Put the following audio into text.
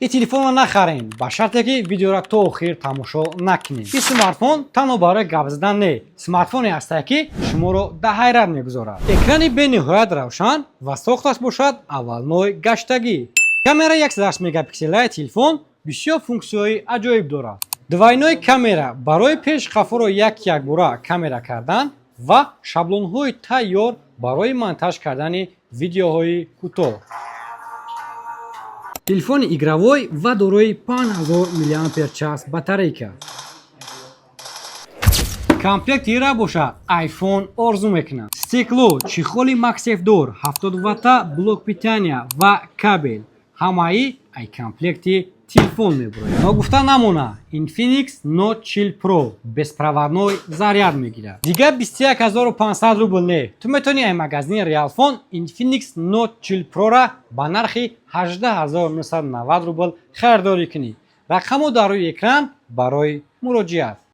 این تلفن رو نخرین با شرطی که ویدیو را تا آخر تماشا نکنین. این سمارتفون تنها برای گپ زدن نه، سمارتفونی است که شما رو در حیرت میگذارد. اکرانی به نهایت روشن و ساختش باشد اول نوع گشتگی. کامera 108 مگاپیکسل تلفن بسیار فونکسیون‌های عجایب دارد. دوایینوی کامera برای پیش خفا را یک باره کامera کردن و شابلون‌های تیار برای монтаж کردن ویدیوهای کوتاه. تلفن игровой و دارای 5000 میلی آمپر چارج باتریکا. کامپلکتی را باشد آیفون آرزو میکنم. استیکلو، چیخولی ماکسیف دور، 70 وات بلوک питания و کابل. همه ای کامپلکتی تلفن میبره. نگفته نمونه Infinix Note 40 Pro безпроводной заряд میگیره. دیگه 21500 روبل نه. تو میتونی این مگزین ریالفون Infinix Note 40 Pro را با نرخ 18990 روبل خریداری کنی. رقمو در روی اکران برای مراجعت.